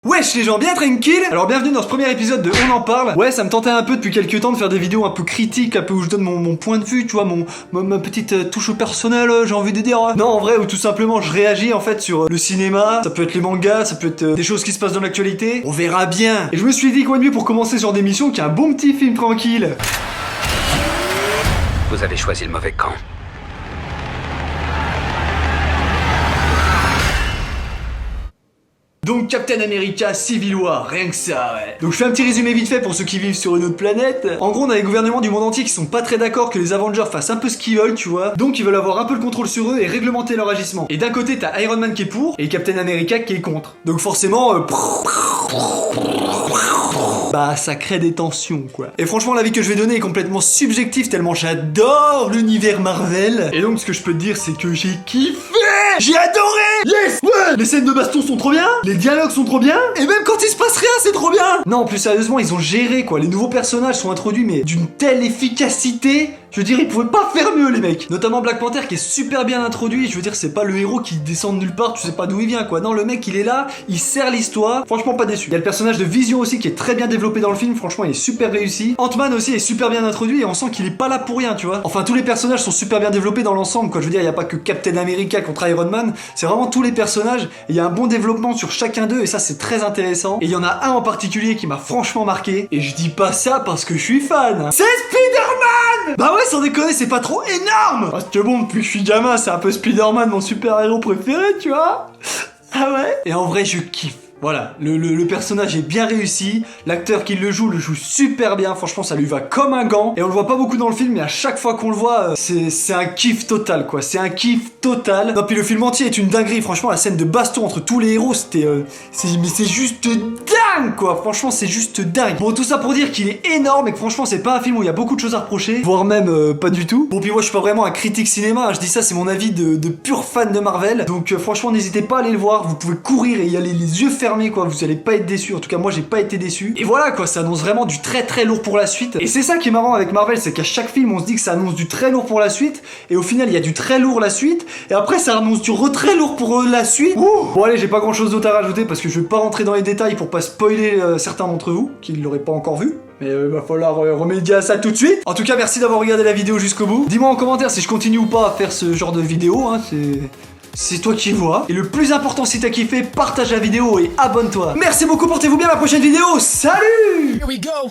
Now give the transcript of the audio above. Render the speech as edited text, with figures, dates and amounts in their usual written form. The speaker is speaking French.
Wesh les gens, bien tranquille. Alors bienvenue dans ce premier épisode de On en parle. Ouais, ça me tentait un peu depuis quelques temps de faire des vidéos un peu critiques, un peu où je donne mon point de vue, tu vois, ma petite touche personnelle, j'ai envie de dire. Non, en vrai, ou tout simplement je réagis en fait sur le cinéma, ça peut être les mangas, ça peut être des choses qui se passent dans l'actualité. On verra bien. Et je me suis dit quoi de mieux pour commencer sur des missions qu'un bon petit film tranquille. Vous avez choisi le mauvais camp. Donc Captain America Civil War, rien que ça, ouais. Donc je fais un petit résumé vite fait pour ceux qui vivent sur une autre planète. En gros, on a les gouvernements du monde entier qui sont pas très d'accord que les Avengers fassent un peu ce qu'ils veulent, tu vois. Donc ils veulent avoir un peu le contrôle sur eux et réglementer leur agissement. Et d'un côté, t'as Iron Man qui est pour et Captain America qui est contre. Donc forcément, bah ça crée des tensions quoi. Et franchement l'avis que je vais donner est complètement subjectif tellement j'adore l'univers Marvel. Et donc ce que je peux te dire c'est que j'ai kiffé. J'ai adoré. Yes. Ouais. Les scènes de baston sont trop bien. Les dialogues sont trop bien. Et même quand il se passe rien c'est trop bien. Non plus sérieusement ils ont géré quoi. Les nouveaux personnages sont introduits mais d'une telle efficacité. Je veux dire, ils pouvaient pas faire mieux, les mecs. Notamment Black Panther qui est super bien introduit. Je veux dire, c'est pas le héros qui descend de nulle part, tu sais pas d'où il vient, quoi. Non, le mec, il est là, il sert l'histoire. Franchement, pas déçu. Il y a le personnage de Vision aussi qui est très bien développé dans le film. Franchement, il est super réussi. Ant-Man aussi est super bien introduit et on sent qu'il est pas là pour rien, tu vois. Enfin, tous les personnages sont super bien développés dans l'ensemble, quoi. Je veux dire, il y a pas que Captain America contre Iron Man. C'est vraiment tous les personnages. Il y a un bon développement sur chacun d'eux et ça, c'est très intéressant. Et il y en a un en particulier qui m'a franchement marqué. Et je dis pas ça parce que je suis fan. C'est Spider-Man! Bah ouais, sans déconner, c'est pas trop énorme. Parce que bon, depuis que je suis gamin, c'est un peu Spider-Man, mon super-héros préféré, tu vois. Ah ouais. Et en vrai, je kiffe. Voilà, le personnage est bien réussi, l'acteur qui le joue super bien, franchement ça lui va comme un gant, et on le voit pas beaucoup dans le film, mais à chaque fois qu'on le voit, c'est un kiff total quoi, c'est un kiff total. Non puis le film entier est une dinguerie, franchement la scène de baston entre tous les héros, c'est juste dingue quoi, franchement c'est juste dingue. Bon tout ça pour dire qu'il est énorme et que franchement c'est pas un film où il y a beaucoup de choses à reprocher, voire même pas du tout. Bon puis moi je suis pas vraiment un critique cinéma, hein, je dis ça c'est mon avis de pur fan de Marvel, donc franchement n'hésitez pas à aller le voir, vous pouvez courir et y aller les yeux fermés quoi, vous allez pas être déçus, en tout cas moi j'ai pas été déçu. Et voilà quoi, ça annonce vraiment du très très lourd pour la suite. Et c'est ça qui est marrant avec Marvel, c'est qu'à chaque film on se dit que ça annonce du très lourd pour la suite, et au final il y a du très lourd la suite, et après ça annonce du très lourd pour la suite. Ouh. Bon allez, j'ai pas grand chose d'autre à rajouter parce que je vais pas rentrer dans les détails pour pas spoiler certains d'entre vous qui l'auraient pas encore vu. Mais va falloir remédier à ça tout de suite. En tout cas merci d'avoir regardé la vidéo jusqu'au bout. Dis-moi en commentaire si je continue ou pas à faire ce genre de vidéo, hein, c'est toi qui vois. Et le plus important, si t'as kiffé, partage la vidéo et abonne-toi. Merci beaucoup, portez-vous bien, à la prochaine vidéo. Salut! Here we go.